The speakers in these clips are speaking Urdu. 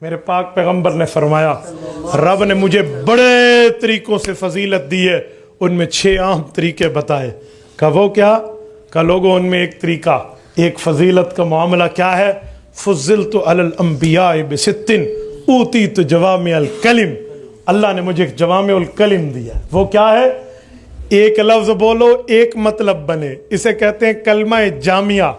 میرے پاک پیغمبر نے فرمایا رب نے مجھے بڑے طریقوں سے فضیلت دی ہے، ان میں 6 عام طریقے بتائے۔ کہ وہ کیا؟ کہ لوگوں ان میں ایک طریقہ، ایک فضیلت کا معاملہ کیا ہے؟ فضلت علی الانبیاء ب6 اوتیت جوامع الکلم، اللہ نے مجھے جوامع الکلم دیا۔ وہ کیا ہے؟ ایک لفظ بولو ایک مطلب بنے، اسے کہتے ہیں کلمہ جامعہ۔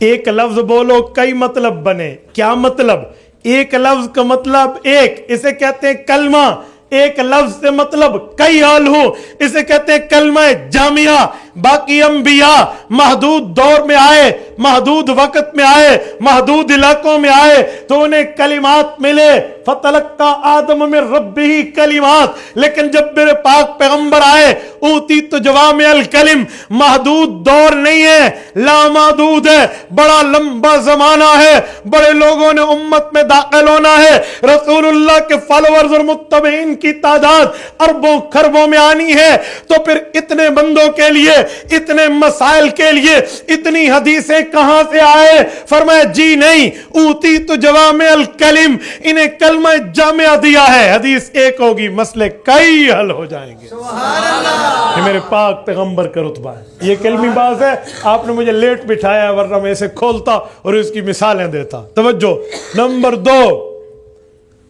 ایک لفظ بولو کئی مطلب بنے، کیا مطلب؟ ایک لفظ کا مطلب ایک، اسے کہتے ہیں کلمہ۔ ایک لفظ سے مطلب کئی حال ہو، اسے کہتے ہیں کلمہ جامعہ۔ باقی انبیاء محدود دور میں آئے، محدود وقت میں آئے، محدود علاقوں میں آئے تو انہیں کلمات ملے، فتلقى آدم من ربہ کلمات۔ لیکن جب میرے پاک پیغمبر آئے اوتیت جوامع الکلم، محدود دور نہیں ہے، لامحدود ہے، بڑا لمبا زمانہ ہے، بڑے لوگوں نے امت میں داخل ہونا ہے، رسول اللہ کے فالورز اور متبعین کی تعداد اربوں خربوں میں آنی ہے، تو پھر اتنے بندوں کے لیے، اتنے مسائل کے لیے اتنی حدیثیں کہاں سے آئے؟ فرمایا جی نہیں، اوتیت جوامع الکلم، انہیں کلمہ جامعہ دیا ہے، حدیث ایک ہوگی مسئلے کئی حل ہو جائیں گے۔ یہ میرے پاک پیغمبر کا رتبہ ہے، یہ کلمی باز ہے۔ آپ نے مجھے لیٹ بٹھایا ہے ورنہ میں اسے کھولتا اور اس کی مثالیں دیتا۔ توجہ، نمبر 2،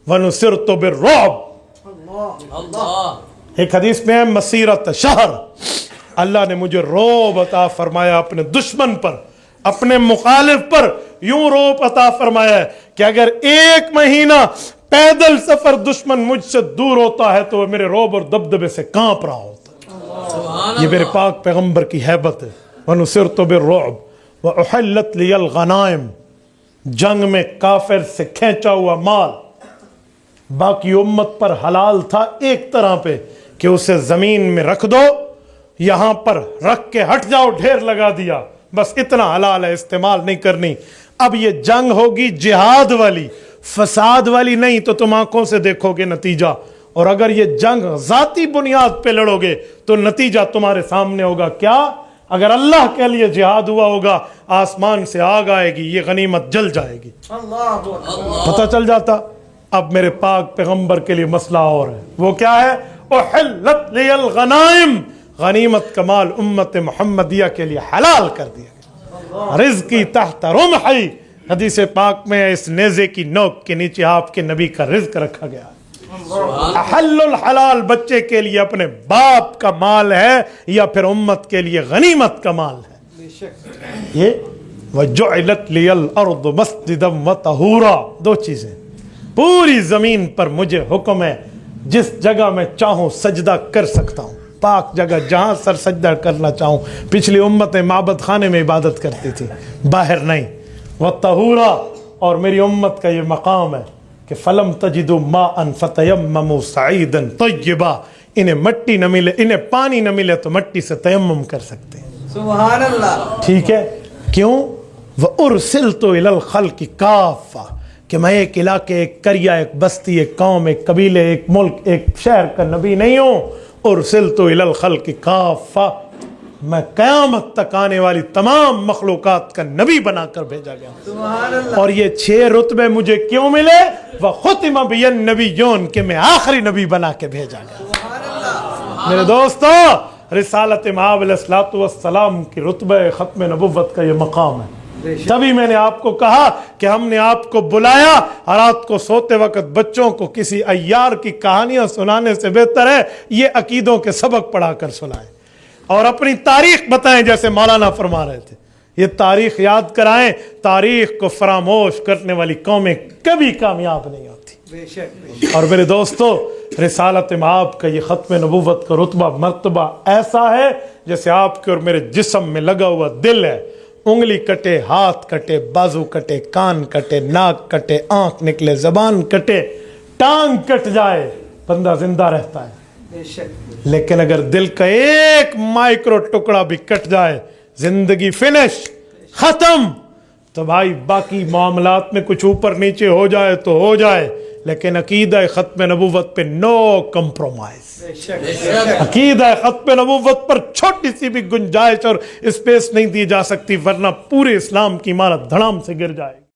وَنُصِرْتُ بِالرُّعْبِ، ایک حدیث میں ہے مسیرت شہر، اللہ نے مجھے رعب عطا فرمایا اپنے دشمن پر، اپنے مخالف پر، یوں رعب عطا فرمایا ہے کہ اگر 1 مہینہ پیدل سفر دشمن مجھ سے دور ہوتا ہے تو وہ میرے رعب اور دبدبے سے کانپ رہا ہوتا ہے۔ یہ میرے پاک پیغمبر کی ہیبت ہے۔ وَنُصِرْتُ بِالرُّعْبِ وَأُحِلَّتْ لِيَ الْغَنَائِمُ، جنگ میں کافر سے کھینچا ہوا مال باقی امت پر حلال تھا ایک طرح پہ کہ اسے زمین میں رکھ دو، یہاں پر رکھ کے ہٹ جاؤ، ڈھیر لگا دیا، بس اتنا حلال ہے، استعمال نہیں کرنی۔ اب یہ جنگ ہوگی جہاد والی، فساد والی نہیں، تو تم آنکھوں سے دیکھو گے نتیجہ، اور اگر یہ جنگ ذاتی بنیاد پہ لڑو گے تو نتیجہ تمہارے سامنے ہوگا۔ کیا؟ اگر اللہ کے لیے جہاد ہوا ہوگا، آسمان سے آگ آئے گی، یہ غنیمت جل جائے گی، پتہ چل جاتا۔ اب میرے پاک پیغمبر کے لیے مسئلہ اور ہے، وہ کیا ہے؟ احلت لی الغنائم، غنیمت کا مال امت محمدیہ کے لیے حلال کر دیا گیا۔ رزقی تحت رمحی، حدیث پاک میں اس نیزے کی نوک کے نیچے آپ کے نبی کا رزق رکھا گیا۔ احل الحلال بچے کے لیے اپنے باپ کا مال ہے یا پھر امت کے لیے غنیمت کا مال ہے؟ یہ وجعلت لی الارض مسجدا وطہورا، 2 چیزیں۔ پوری زمین پر مجھے حکم ہے جس جگہ میں چاہوں سجدہ کر سکتا ہوں، پاک جگہ جہاں سر سجدہ کرنا چاہوں۔ پچھلی امتیں معبد خانے میں عبادت کرتی تھی، باہر نہیں۔ وطہورا، اور میری امت کا یہ مقام ہے کہ فلم تجدوا ماء فتیمموا صعیدا طیبا، انہیں مٹی نہ ملے، انہیں پانی نہ ملے تو مٹی سے تیمم کر سکتے ہیں۔ سبحان اللہ۔ ٹھیک ہے، کیوں؟ وَأُرْسِلْتُ إِلَى الْخَلْقِ كَافَّةً، کہ میں ایک علاقے، ایک قریہ، ایک بستی، ایک قوم، ایک قبیلے، ایک ملک، ایک شہر کا نبی نہیں ہوں۔ ارسلت الی الخلق کافہ، میں قیامت تک آنے والی تمام مخلوقات کا نبی بنا کر بھیجا گیا۔ اور یہ 6 رتبے مجھے کیوں ملے؟ وختم بی النبیون، کہ میں آخری نبی بنا کے بھیجا گیا۔ میرے دوستو، رسالت مآب علیہ الصلوۃ والسلام کی رتبہ ختم نبوت کا یہ مقام ہے۔ تبھی میں نے آپ کو کہا کہ ہم نے آپ کو بلایا، رات کو سوتے وقت بچوں کو کسی عیار کی کہانیاں سنانے سے بہتر ہے یہ عقیدوں کے سبق پڑھا کر سنائیں اور اپنی تاریخ بتائیں، جیسے مولانا فرما رہے تھے۔ یہ تاریخ یاد کرائیں، تاریخ کو فراموش کرنے والی قومیں کبھی کامیاب نہیں ہوتی۔ اور میرے دوستو، رسالت مآب کا یہ ختم نبوت کا رتبہ مرتبہ ایسا ہے جیسے آپ کے اور میرے جسم میں لگا ہوا دل ہے۔ انگلی کٹے، ہاتھ کٹے، بازو کٹے، کان کٹے، ناک کٹے، آنکھ نکلے، زبان کٹے، ٹانگ کٹ جائے، بندہ زندہ رہتا ہے۔ لیکن اگر دل کا ایک مائکرو ٹکڑا بھی کٹ جائے، زندگی فنش، ختم۔ تو بھائی باقی معاملات میں کچھ اوپر نیچے ہو جائے تو ہو جائے، لیکن عقیدہ ختم نبوت پہ نو کمپرومائز۔ عقیدہ ختم نبوت پر چھوٹی سی بھی گنجائش اور اسپیس نہیں دی جا سکتی، ورنہ پورے اسلام کی عمارت دھڑام سے گر جائے۔